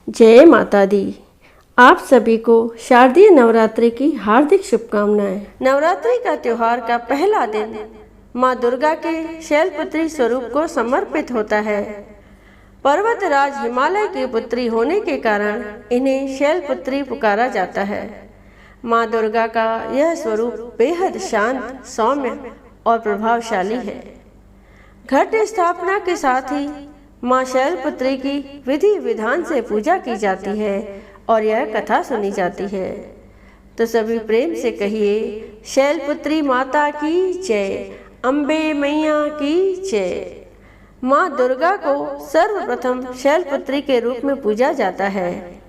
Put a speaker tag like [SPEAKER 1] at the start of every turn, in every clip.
[SPEAKER 1] जय माता दी। आप सभी को शारदीय नवरात्रि की हार्दिक शुभकामनाएं। नवरात्रि का त्योहार का पहला दिन माँ दुर्गा के शैलपुत्री स्वरूप को समर्पित होता है। पर्वतराज हिमालय की पुत्री होने के कारण इन्हें शैलपुत्री पुकारा जाता है। माँ दुर्गा का यह स्वरूप बेहद शांत, सौम्य और प्रभावशाली है। घट स्थापना के साथ ही माँ शैलपुत्री की विधि विधान से पूजा की जाती है और यह कथा सुनी जाती है। तो सभी प्रेम से कहिए, शैलपुत्री माता की जय, अम्बे मैया की जय। माँ दुर्गा को सर्वप्रथम शैलपुत्री के रूप में पूजा जाता है।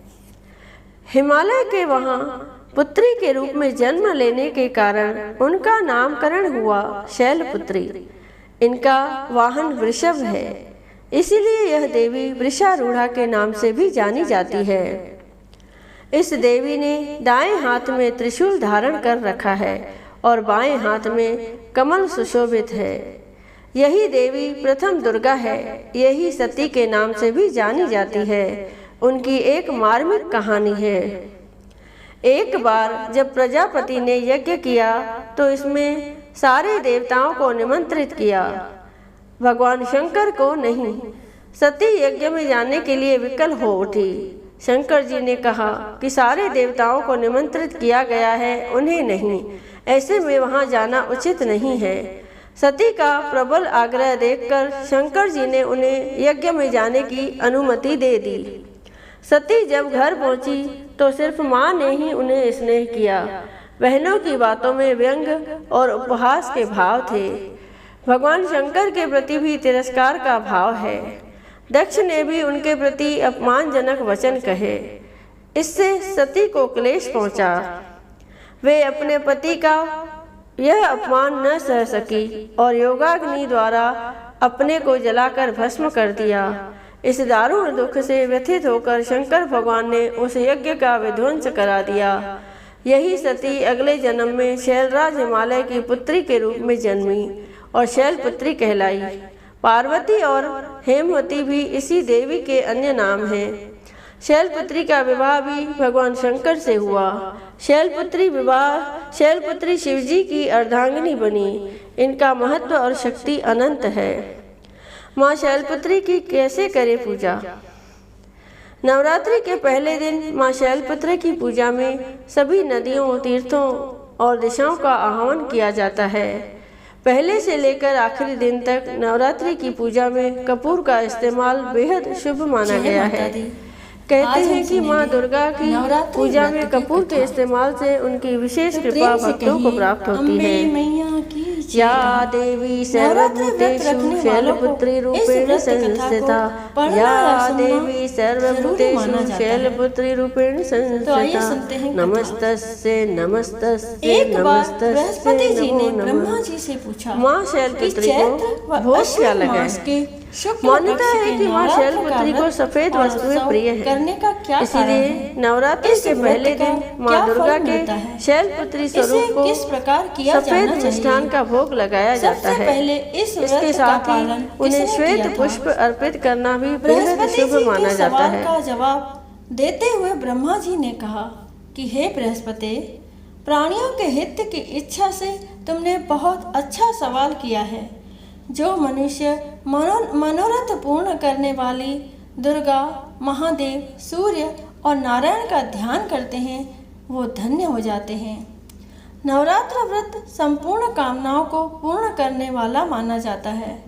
[SPEAKER 1] हिमालय के वहाँ पुत्री के रूप में जन्म लेने के कारण उनका नामकरण हुआ शैलपुत्री। इनका वाहन वृषभ है, इसीलिए यह देवी वृषारूढ़ा के नाम से भी जानी जाती है। इस देवी ने दाएं हाथ में त्रिशूल धारण कर रखा है और बाएं हाथ में कमल सुशोभित है। यही देवी प्रथम दुर्गा है। यही सती के नाम से भी जानी जाती है। उनकी एक मार्मिक कहानी है। एक बार जब प्रजापति ने यज्ञ किया तो इसमें सारे देवताओं को निमंत्रित किया, भगवान शंकर को नहीं। सती यज्ञ में जाने के लिए विकल हो उठी। शंकर जी ने कहा कि सारे देवताओं को निमंत्रित किया गया है, उन्हें नहीं, ऐसे में वहां जाना उचित नहीं है। सती का प्रबल आग्रह देखकर शंकर जी ने उन्हें यज्ञ में जाने की अनुमति दे दी। सती जब घर पहुंची तो सिर्फ माँ ने ही उन्हें स्नेह किया। बहनों की बातों में व्यंग और उपहास के भाव थे। भगवान शंकर के प्रति भी तिरस्कार का भाव है। दक्ष ने भी उनके प्रति अपमानजनक वचन कहे। इससे सती को क्लेश पहुंचा। वे अपने पति का यह अपमान न सह सकी और योगाग्नि द्वारा अपने को जलाकर भस्म कर दिया। इस दारुण दुख से व्यथित होकर शंकर भगवान ने उस यज्ञ का विध्वंस करा दिया। यही सती अगले जन्म में शैलराज हिमालय की पुत्री के रूप में जन्मी और शैलपुत्री कहलाई। पार्वती और हेमवती भी इसी देवी के अन्य नाम हैं। शैलपुत्री का विवाह भी भगवान शंकर से हुआ। शैलपुत्री शिवजी की अर्धांगिनी बनी। इनका महत्व और शक्ति अनंत है। माँ शैलपुत्री की कैसे करें पूजा? नवरात्रि के पहले दिन माँ शैलपुत्री की पूजा में सभी नदियों, तीर्थों और दिशाओं का आह्वान किया जाता है। पहले से लेकर आखिरी दिन तक नवरात्रि की पूजा में कपूर का इस्तेमाल बेहद शुभ माना गया है। कहते हैं कि माँ दुर्गा की पूजा में कपूर के इस्तेमाल से उनकी विशेष कृपा भक्तों को प्राप्त होती है। या देवी सर्वभूतेषु शैलपुत्री रूपेण संस्थिता, या देवी सर्वभूतेषु शैलपुत्री रूपेण संस्थिता, नमस्तस्यै नमस्तस्यै नमस्तस्यै नमो नमः। माँ शैलपुत्री को भोग क्या लगा? मान्यता है कि माँ शैलपुत्री को सफेद वस्तुएं प्रिय है, इसीलिए नवरात्रि के पहले दिन माँ दुर्गा के शैलपुत्री स्वरूप को सफेद मिष्ठान का भोग लगाया जाता है। इसके साथ ही उन्हें श्वेत पुष्प अर्पित करना भी बेहद शुभ माना जाता है।
[SPEAKER 2] का जवाब देते हुए ब्रह्मा जी ने कहा कि हे बृहस्पति, प्राणियों के हित की इच्छा से तुमने बहुत अच्छा सवाल किया है। जो मनुष्य मनोरथ पूर्ण करने वाली दुर्गा, महादेव, सूर्य और नारायण का ध्यान करते हैं वो धन्य हो जाते हैं। नवरात्र व्रत संपूर्ण कामनाओं को पूर्ण करने वाला माना जाता है।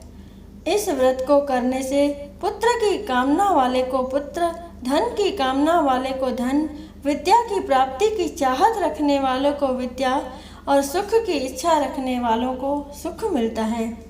[SPEAKER 2] इस व्रत को करने से पुत्र की कामना वाले को पुत्र, धन की कामना वाले को धन, विद्या की प्राप्ति की चाहत रखने वालों को विद्या और सुख की इच्छा रखने वालों को सुख मिलता है।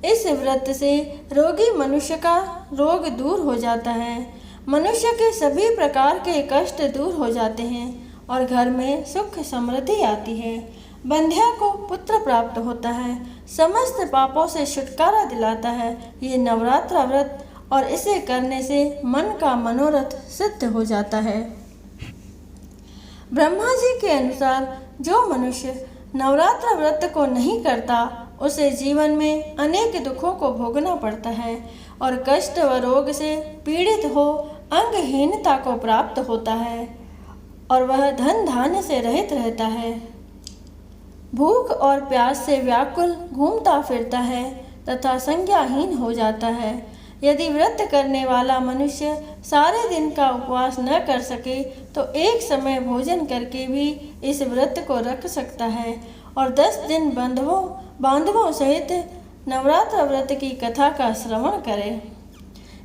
[SPEAKER 2] इस व्रत से रोगी मनुष्य का रोग दूर हो जाता है। मनुष्य के सभी प्रकार के कष्ट दूर हो जाते हैं और घर में सुख समृद्धि आती है। बंध्या को पुत्र प्राप्त होता है। समस्त पापों से छुटकारा दिलाता है ये नवरात्र व्रत, और इसे करने से मन का मनोरथ सिद्ध हो जाता है। ब्रह्मा जी के अनुसार जो मनुष्य नवरात्र व्रत को नहीं करता उसे जीवन में अनेक दुखों को भोगना पड़ता है और कष्ट व रोग से पीड़ित हो अंगहीनता को प्राप्त होता है और वह धन धान्य से रहित रहता है। भूख और प्यास से व्याकुल घूमता फिरता है तथा संज्ञाहीन हो जाता है। यदि व्रत करने वाला मनुष्य सारे दिन का उपवास न कर सके तो एक समय भोजन करके भी इस व्रत को रख सकता है और 10 दिन बांधवों सहित नवरात्र व्रत की कथा का श्रवण करे।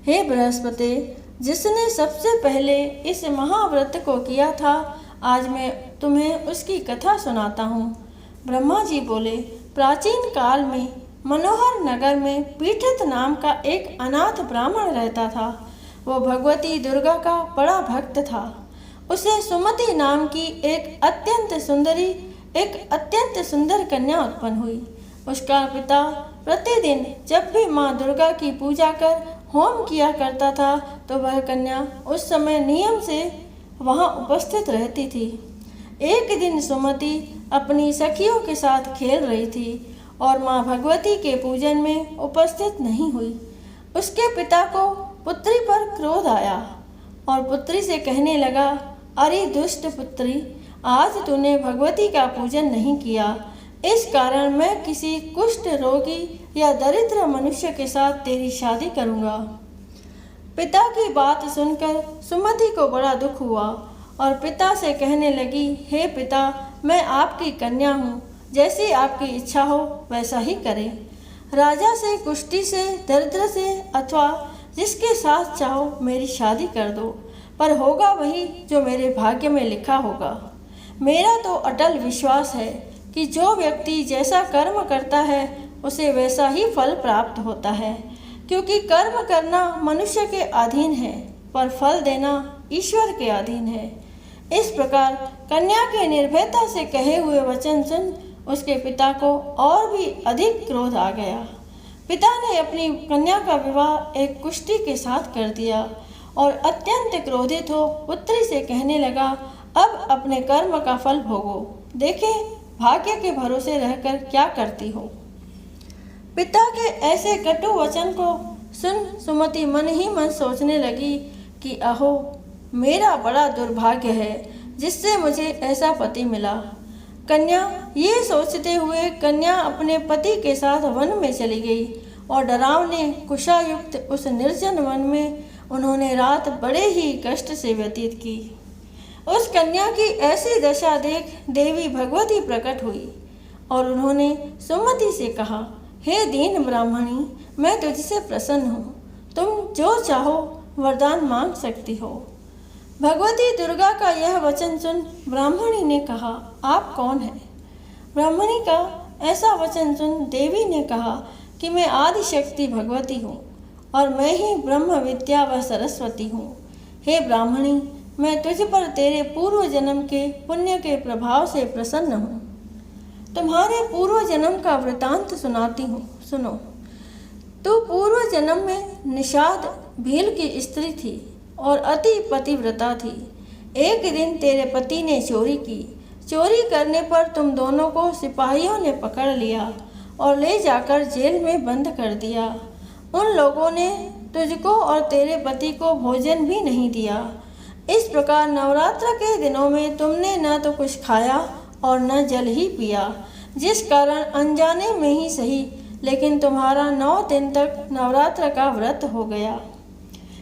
[SPEAKER 2] हे बृहस्पति, जिसने सबसे पहले इस महाव्रत को किया था, आज मैं तुम्हें उसकी कथा सुनाता हूँ। ब्रह्मा जी बोले, प्राचीन काल में मनोहर नगर में पीठित नाम का एक अनाथ ब्राह्मण रहता था। वो भगवती दुर्गा का बड़ा भक्त था। उसे सुमति नाम की एक अत्यंत सुंदर कन्या उत्पन्न हुई। उसका पिता प्रतिदिन जब भी माँ दुर्गा की पूजा कर होम किया करता था तो वह कन्या उस समय नियम से वहाँ उपस्थित रहती थी। एक दिन सुमति अपनी सखियों के साथ खेल रही थी और माँ भगवती के पूजन में उपस्थित नहीं हुई। उसके पिता को पुत्री पर क्रोध आया और पुत्री से कहने लगा, अरे दुष्ट पुत्री, आज तूने भगवती का पूजन नहीं किया, इस कारण मैं किसी कुष्ठ रोगी या दरिद्र मनुष्य के साथ तेरी शादी करूँगा। पिता की बात सुनकर सुमति को बड़ा दुख हुआ और पिता से कहने लगी, हे पिता, मैं आपकी कन्या हूँ, जैसी आपकी इच्छा हो वैसा ही करें। राजा से, कुष्ठी से, दरिद्र से अथवा जिसके साथ चाहो मेरी शादी कर दो, पर होगा वही जो मेरे भाग्य में लिखा होगा। मेरा तो अटल विश्वास है कि जो व्यक्ति जैसा कर्म करता है उसे वैसा ही फल प्राप्त होता है, क्योंकि कर्म करना मनुष्य के अधीन है पर फल देना ईश्वर के अधीन है। इस प्रकार कन्या के निर्भयता से कहे हुए वचन सुन उसके पिता को और भी अधिक क्रोध आ गया। पिता ने अपनी कन्या का विवाह एक कुष्ठी के साथ कर दिया और अत्यंत क्रोधित हो पुत्री से कहने लगा, अब अपने कर्म का फल भोगो, देखे भाग्य के भरोसे रहकर क्या करती हो। पिता के ऐसे कटु वचन को सुन सुमति मन ही मन सोचने लगी कि अहो, मेरा बड़ा दुर्भाग्य है जिससे मुझे ऐसा पति मिला। कन्या ये सोचते हुए कन्या अपने पति के साथ वन में चली गई और डरावने कुशायुक्त उस निर्जन वन में उन्होंने रात बड़े ही कष्ट से व्यतीत की। उस कन्या की ऐसी दशा देख देवी भगवती प्रकट हुई और उन्होंने सुमति से कहा, हे दीन ब्राह्मणी, मैं तुझसे प्रसन्न हूँ, तुम जो चाहो वरदान मांग सकती हो। भगवती दुर्गा का यह वचन सुन ब्राह्मणी ने कहा, आप कौन हैं? ब्राह्मणी का ऐसा वचन सुन देवी ने कहा कि मैं आदिशक्ति भगवती हूँ और मैं ही ब्रह्म विद्या व सरस्वती हूँ। हे ब्राह्मणी, मैं तुझ पर तेरे पूर्व जन्म के पुण्य के प्रभाव से प्रसन्न हूँ। तुम्हारे पूर्व जन्म का वृतांत सुनाती हूँ, सुनो। तू पूर्व जन्म में निषाद भील की स्त्री थी और अति पतिव्रता थी। एक दिन तेरे पति ने चोरी की। चोरी करने पर तुम दोनों को सिपाहियों ने पकड़ लिया और ले जाकर जेल में बंद कर दिया। उन लोगों ने तुझको और तेरे पति को भोजन भी नहीं दिया। इस प्रकार नवरात्र के दिनों में तुमने न तो कुछ खाया और न जल ही पिया, जिस कारण अनजाने में ही सही लेकिन तुम्हारा 9 दिन तक नवरात्र का व्रत हो गया।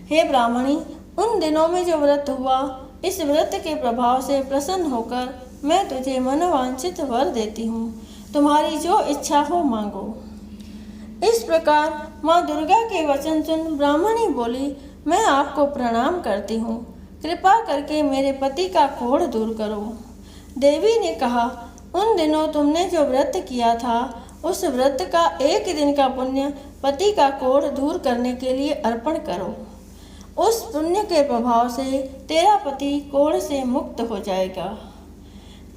[SPEAKER 2] हे ब्राह्मणी, उन दिनों में जो व्रत हुआ, इस व्रत के प्रभाव से प्रसन्न होकर मैं तुझे मनोवांछित वर देती हूँ। तुम्हारी जो इच्छा हो मांगो। इस प्रकार माँ दुर्गा के वचन सुन ब्राह्मणी बोली, मैं आपको प्रणाम करती हूँ, कृपा करके मेरे पति का कोढ़ दूर करो। देवी ने कहा, उन दिनों तुमने जो व्रत किया था उस व्रत का 1 दिन का पुण्य पति का कोढ़ दूर करने के लिए अर्पण करो। उस पुण्य के प्रभाव से तेरा पति कोढ़ से मुक्त हो जाएगा।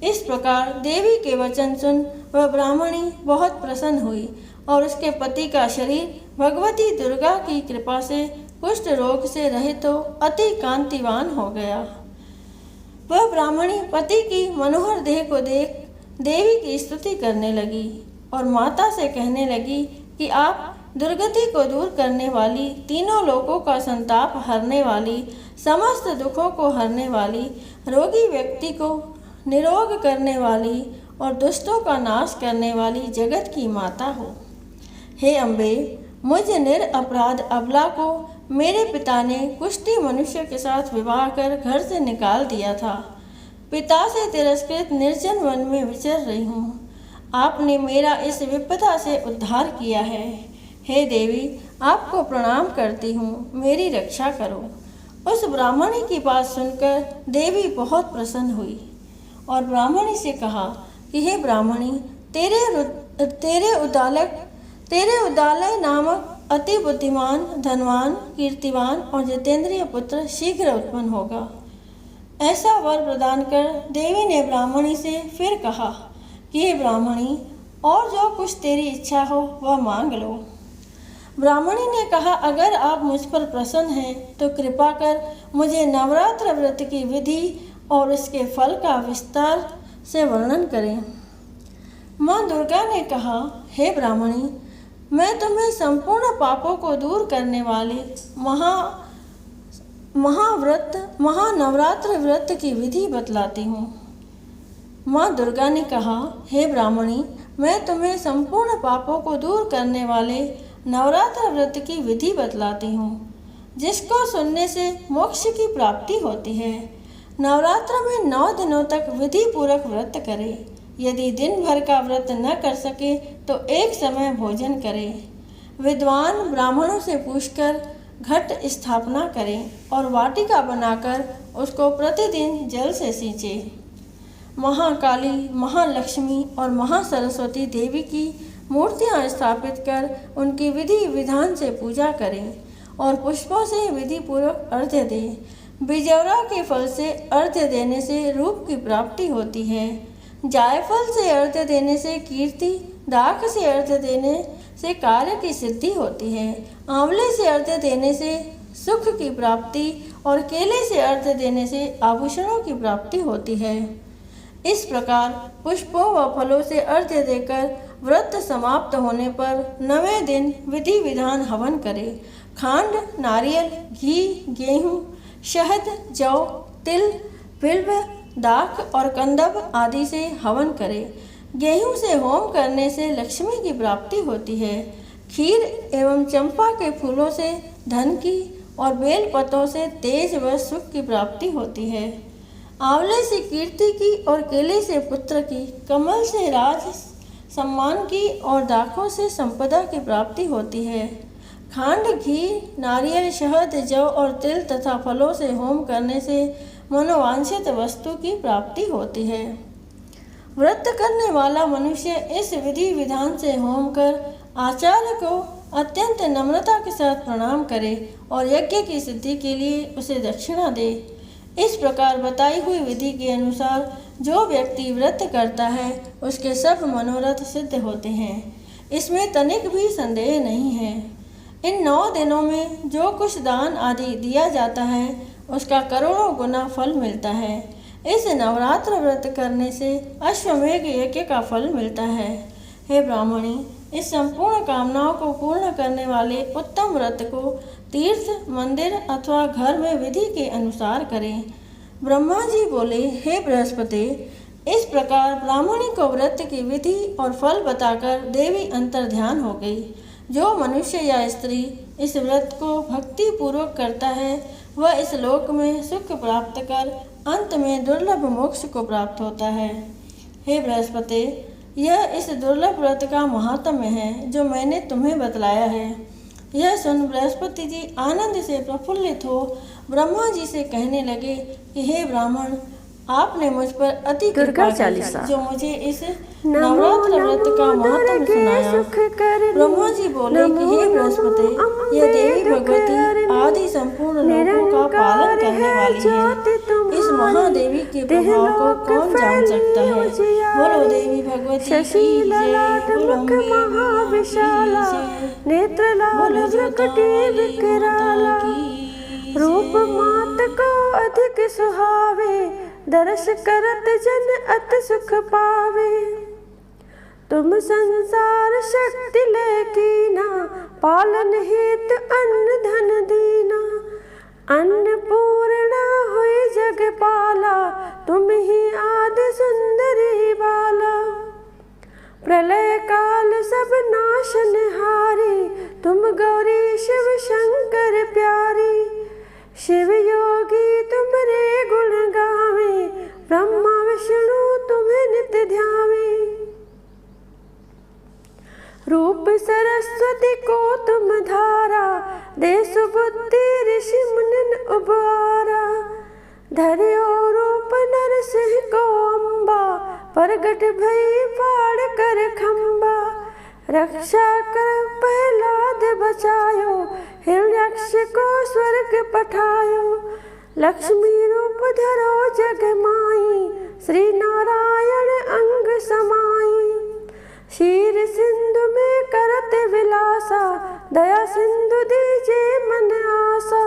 [SPEAKER 2] इस प्रकार देवी के वचन सुन वह ब्राह्मणी बहुत प्रसन्न हुई और उसके पति का शरीर भगवती दुर्गा की कृपा से कुष्ठ रोग से रहित हो अति कांतिवान हो गया। वह ब्राह्मणी पति की मनोहर देह को देख देवी की स्तुति करने लगी और माता से कहने लगी कि आप दुर्गति को दूर करने वाली, तीनों लोकों का संताप हरने वाली, समस्त दुखों को हरने वाली, रोगी व्यक्ति को निरोग करने वाली और दुष्टों का नाश करने वाली जगत की माता हो। हे अम्बे, मुझ निरपराध अबला को मेरे पिता ने कुष्ठी मनुष्य के साथ विवाह कर घर से निकाल दिया था। पिता से तिरस्कृत निर्जन वन में विचर रही हूँ। आपने मेरा इस विपदा से उद्धार किया है। हे देवी, आपको प्रणाम करती हूँ, मेरी रक्षा करो। उस ब्राह्मणी की बात सुनकर देवी बहुत प्रसन्न हुई और ब्राह्मणी से कहा कि हे ब्राह्मणी, तेरे उदालय नामक अति बुद्धिमान, धनवान, कीर्तिवान और जितेंद्रिय पुत्र शीघ्र उत्पन्न होगा। ऐसा वर प्रदान कर देवी ने ब्राह्मणी से फिर कहा कि हे ब्राह्मणी, और जो कुछ तेरी इच्छा हो वह मांग लो। ब्राह्मणी ने कहा, अगर आप मुझ पर प्रसन्न हैं तो कृपा कर मुझे नवरात्र व्रत की विधि और इसके फल का विस्तार से वर्णन करें। माँ दुर्गा ने कहा, हे ब्राह्मणी, मैं तुम्हें संपूर्ण पापों को दूर करने वाले महानवरात्र व्रत की विधि बतलाती हूँ। माँ दुर्गा ने कहा, हे ब्राह्मणी, मैं तुम्हें संपूर्ण पापों को दूर करने वाले नवरात्र व्रत की विधि बतलाती हूँ, जिसको सुनने से मोक्ष की प्राप्ति होती है। नवरात्र में 9 दिनों तक विधि पूर्वक व्रत करें। यदि दिन भर का व्रत न कर सके तो एक समय भोजन करें। विद्वान ब्राह्मणों से पूछकर घट स्थापना करें और वाटिका बनाकर उसको प्रतिदिन जल से सींचें। महाकाली, महालक्ष्मी और महासरस्वती देवी की मूर्तियां स्थापित कर उनकी विधि विधान से पूजा करें और पुष्पों से विधि पूर्वक अर्घ्य दें। बिजौरा के फल से अर्घ्य देने से रूप की प्राप्ति होती है। जायफल से अर्घ्य देने से कीर्ति, दाख से अर्घ्य देने से कार्य की सिद्धि होती है। आंवले से अर्घ्य देने से सुख की प्राप्ति और केले से अर्घ्य देने से आभूषणों की प्राप्ति होती है। इस प्रकार पुष्पों व फलों से अर्घ्य देकर व्रत समाप्त होने पर 9वें दिन विधि विधान हवन करें। खांड, नारियल, घी, गेहूँ, शहद, जौ, तिल, बिल्व, दाख और कंदब आदि से हवन करें। गेहूं से होम करने से लक्ष्मी की प्राप्ति होती है। खीर एवं चंपा के फूलों से धन की और बेल पत्तों से तेज व सुख की प्राप्ति होती है। आंवले से कीर्ति की और केले से पुत्र की, कमल से राज सम्मान की और दाखों से संपदा की प्राप्ति होती है। खांड, घी, नारियल, शहद, जौ और तिल तथा फलों से होम करने से मनोवांछित वस्तु की प्राप्ति होती है। व्रत करने वाला मनुष्य इस विधि विधान से होम कर आचार्य को अत्यंत नम्रता के साथ प्रणाम करे और यज्ञ की सिद्धि के लिए उसे दक्षिणा दे। इस प्रकार बताई हुई विधि के अनुसार जो व्यक्ति व्रत करता है उसके सब मनोरथ सिद्ध होते हैं। इसमें तनिक भी संदेह नहीं है। इन 9 दिनों में जो कुछ दान आदि दिया जाता है उसका करोड़ों गुना फल मिलता है। इस नवरात्र व्रत करने से अश्वमेघ यज्ञ का फल मिलता है। हे ब्राह्मणी, इस संपूर्ण कामनाओं को पूर्ण करने वाले उत्तम व्रत को तीर्थ, मंदिर अथवा घर में विधि के अनुसार करें। ब्रह्मा जी बोले, हे बृहस्पति, इस प्रकार ब्राह्मणी को व्रत की विधि और फल बताकर देवी अंतर ध्यान हो गई। जो मनुष्य या स्त्री इस व्रत को भक्ति पूर्वक करता है वह इस लोक में सुख प्राप्त कर अंत में दुर्लभ मोक्ष को प्राप्त होता है। हे बृहस्पति, यह इस दुर्लभ व्रत का महात्म्य है जो मैंने तुम्हें बतलाया है। यह सुन बृहस्पति जी आनंद से प्रफुल्लित हो ब्रह्मा जी से कहने लगे कि हे ब्राह्मण, आपने मुझ पर अति कृपा की जो मुझे इस नवरात्र व्रत का महत्व सुनाया। ब्रह्मा जी बोले कि हे बृहस्पति, यह देवी भगवती आदि संपूर्ण लोकों का पालन करने वाली है। इस महादेवी के प्रभाव को कौन जान सकता है। बोलो देवी भगवती की जय, बोलो अम्बे मैया की जय, बोलो जोतावाली माता की
[SPEAKER 1] रूप मात को अधिक सुहावे, दर्श करत जन अति सुख पावे। तुम संसार शक्ति ले कीना, पालन हेतु अन्न धन दीना। अन्नपूर्णा हुई जगपाला, तुम ही आदि सुंदरी बाला। प्रलय काल सब नाशनहारी, तुम गौरी शिव शंकर प्यारी। शिव योगी तुमरे गुण गावे, ब्रह्मा विष्णु तुम्हें नित्य ध्यावे। रूप सरस्वती को तुम धारा, दे सुबुद्धि ऋषि मुनिन उबारा। धर्यो रूप नरसिंह को अम्बा, प्रगट भई फाड़ कर खम्बा। रक्षा कर प्रहलाद बचायो, हिरण्यक्ष को स्वर्ग पठायो। लक्ष्मी रूप धरो जग माई, श्री नारायण अंग समाई। क्षीर सिंधु में करत विलासा, दया सिंधु दीजे मन आसा।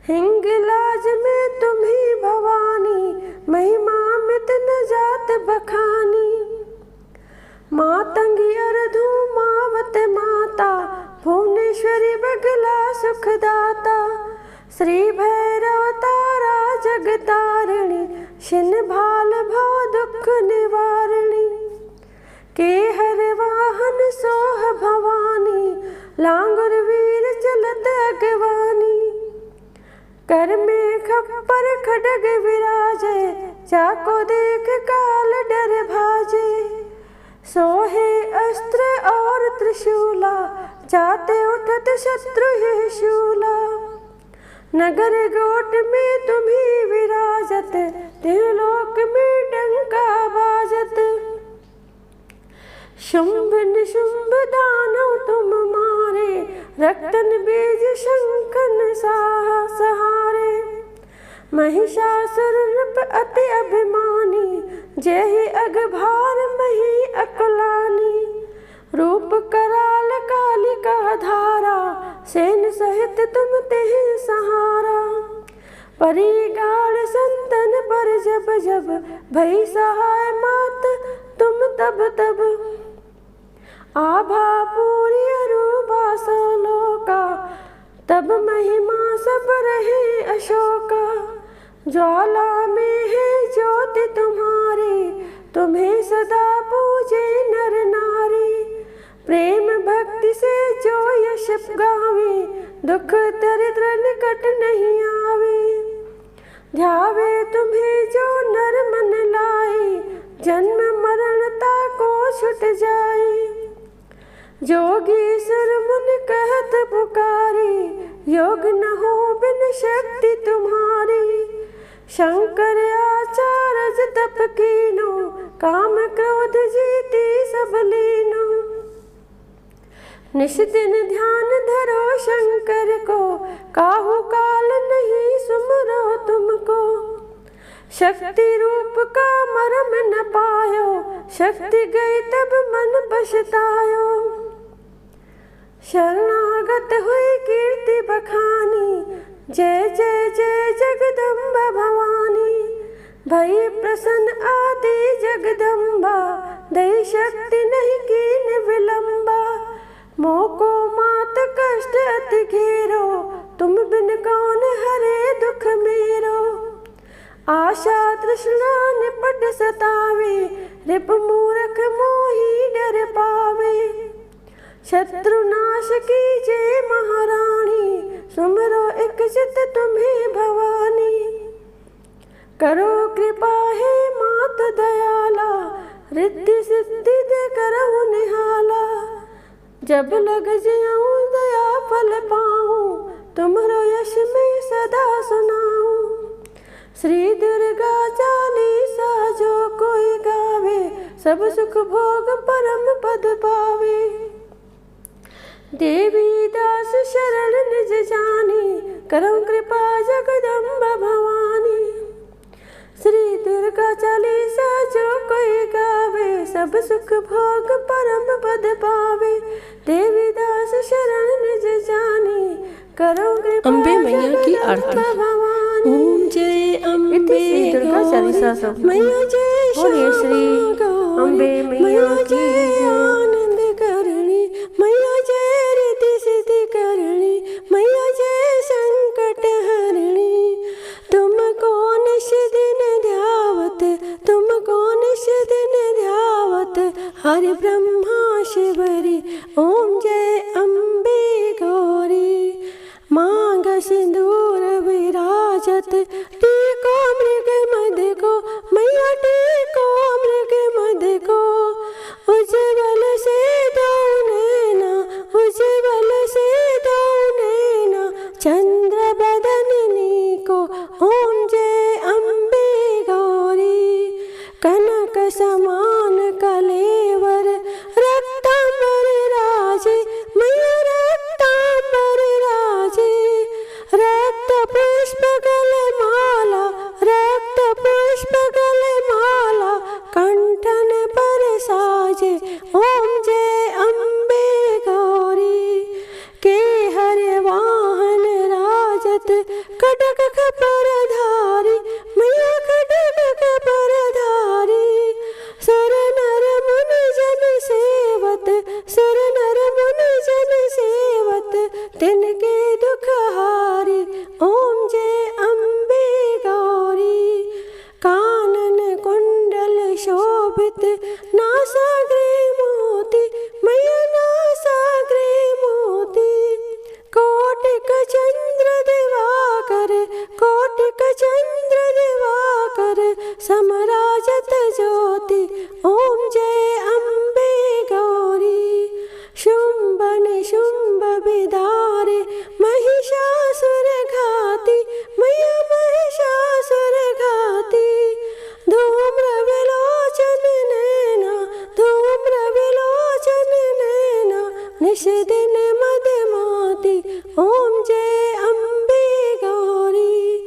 [SPEAKER 1] हिंगलाज में तुम्ही भवानी, महिमा मित न जात बखानी। मातंगी अरधु मावत माता, भुवनेश्वरी बगला सुखदाता। श्री भैरव तारा जगतारिणी, शिन भाल भव दुख निवारिणी। के हर वाहन सोह भवानी, लांगुर वीर चलत अगवानी। कर में खप्पर खड्ग विराजे, चाको देख काल डर भाजे। सोहे अस्त्र और त्रिशूला, जाते उठत शत्रु ही शूला। नगर गोट में तुम्ही विराजत, त्रिलोक में डंका बाजत। शुंभ निशुंभ दानव तुम मारे, रक्तन बीज शंखन सहारे। महिषासुर नृप अति अभिमानी, जय अगभार मही अकुलानी। रूप कराल कालिका धारा, सेन सहित तुम तेहि सहारा। परी गाड़ संतन पर जब जब, भई सहाय मात तुम तब तब। आभा पूरी अरूपा सलोका, तब महिमा सब रहे अशोका। ज्वाला में है ज्योति तुम्हारी, तुम्हें सदा पूजे नर नारी। प्रेम भक्ति से जो यश गावे, दुख दरिद्र निकट नहीं आवे। ध्यावे तुम्हें जो नर मन लाए, जन्म मरणता को छुट जाए। जोगी सुर मुनि कहत पुकारी, योग न हो बिन शक्ति तुम्हारी। शंकर आचार्य तप कीनो, काम क्रोध जीती सब लीनो। निश दिन ध्यान धरो शंकर को, काहू काल नहीं सुमरो तुमको। शक्ति रूप का मरम न पायो, शक्ति गई तब मन पछतायो। शरणागत हुई कीर्ति बखानी, जय जय जय जगदम्बा भवानी। भई प्रसन्न आदि जगदम्बा, दई शक्ति नहीं कीन विलंबा। मोको मात कष्ट अति घेरो, तुम बिन कौन हरे दुख मेरो। आशा तृष्णा निपट सतावे, रिप मूरख मोही डर पावे। शत्रुनाश कीजे महारानी, सुमरो एक चित तुम्हें भवानी। करो कृपा है मात दयाला, रिद्धि सिद्धि दे करहु निहाला। जब लग जाऊं दया फल पाऊं, तुम्हारो यश में सदा सुनाऊं। श्री दुर्गा चालीसा जो कोई गावे, सब सुख भोग परम पद पावे। देवी दास शरण निज जानी, करौ कृपा जगदम्बा भवानी। श्री दुर्गा चालीसा जो कोई गावे, सब सुख भोग परम पद पावे। देवी दास शरण निज जानी, करौ कृपा
[SPEAKER 2] अम्बे मैया की आरती। ओम जय अम्बे
[SPEAKER 1] दुर्गा चालीसा सब
[SPEAKER 2] मैया जय
[SPEAKER 1] बोलिए श्री अम्बे मैया की
[SPEAKER 2] आनंद करणी, मैया जय रिद्धि सिद्धि करणी, मैया जय संकट हरणी। हरि ब्रह्मा शिवरी ओम जय अम्बे गौरी। मांग सिंदूर विराजत टीको मृग मद को, मैया टीको मृग मद को। उज्ज्वल से दो नैना, उज्ज्वल से दो नैना, चंद्र बदननी को ओम जय अम्बे गौरी। कनक समान कलेवर रक्तांबर राजे, मैया रक्तांबर राजे। रक्त पुष्प गले माला, रक्त पुष्प गले माला, कंठन पर साजे ओम जय अम्बे गौरी। के हर वाहन राजत खड्ग खपर धारी, मैया खड्ग खपर धारी। सुर नर मुनि जन सेवत, सुर नर मुनि जन सेवत, तिनके दुख हारी ओम जय अम्बे गौरी। कानन कुंडल शोभित नासाग्रे मोती, मैया नासाग्रे मोती। कोटिक चंद्र दिवाकर, कोटिक चंद्र दिवाकर, समराजत ज्योति ओम जय अम्बे गौरी। शुंभ निशुंभ विदारे महिषासुर घाती, मैया महिषासुर घाती। धूम्र विलोचन नैना, धूम्र विलोचन नैना, निश दिन मदमाती ओम जय अम्बे गौरी।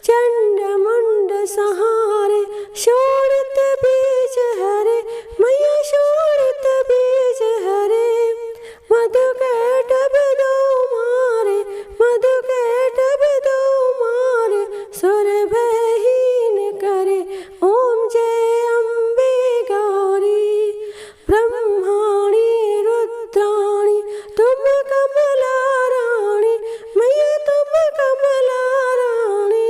[SPEAKER 2] चंड मुंड सहारे शोणित बीज हरे, मैया शोणित बीज हरे। मधु कैटभ दो मारे, मधु कैटभ दो मारे, सुर भयहीन करे ओम जय अम्बे गौरी। ब्रह्माणी रुद्राणी तुम कमला रानी, मैया तुम कमला रानी।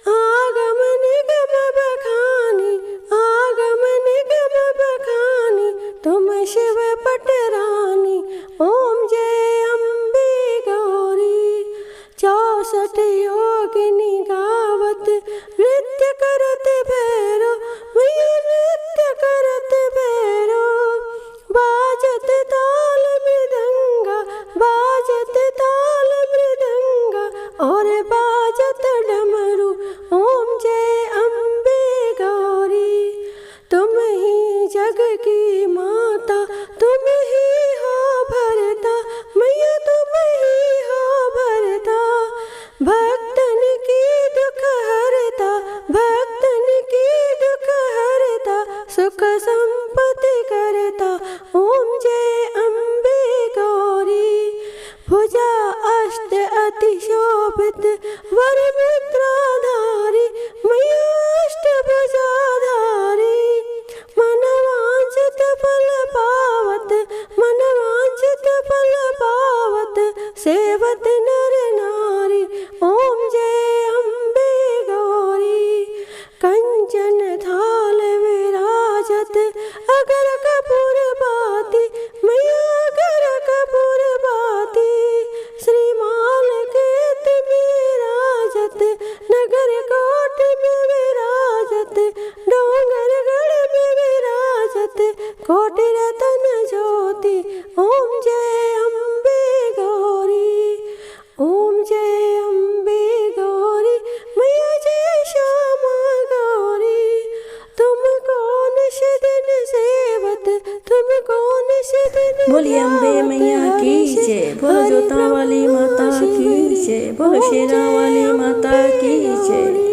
[SPEAKER 2] आगम निगम बखानी, आगम निगम बखानी, तुम शिव पटरानी ओम जय अम्बे गौरी। 64 योगिनी गावत नृत्य करत भैरो, मैया नृत्य करत भैरो। बाजत ताल मृदंगा, बाजत ताल मृदंगा, और बाजत डमरू ओम जय अम्बे गौरी। तुम ही जग की माता, तुम ही हो भरता, मैया तुम ही हो भरता। भक्तन की दुख हरता, भक्तन की दुख हरता, सुख संपत्ति करता ओम जय अम्बे गौरी। भुजा अष्ट अति शोभित वर मुद्राधारी, मैया अष्ट भुजाधारी। मनवांछित फल पावत, मनवांछित फल पावत, सेवत नर नारी ओम जय अम्बे गौरी। कंचन थाल विराजत अगर कपूर बाती, मैया अगर कपूर बाती। श्रीमाल केत विराजत, नगर कोट में विराजत, डोंगर गढ़ में विराजत, कोटि रतन ज्योति ओम जय अम्बे गौरी। ओम जय अम्बे गौरी, मैया जय श्यामा गौरी। तुम कौन से दिन सेवत, तुम कौन से दिन।
[SPEAKER 1] बोलिए अम्बे मैया की जय, बोलो जोता वाली माता की जय, बोलो शेरा वाली माता की जय।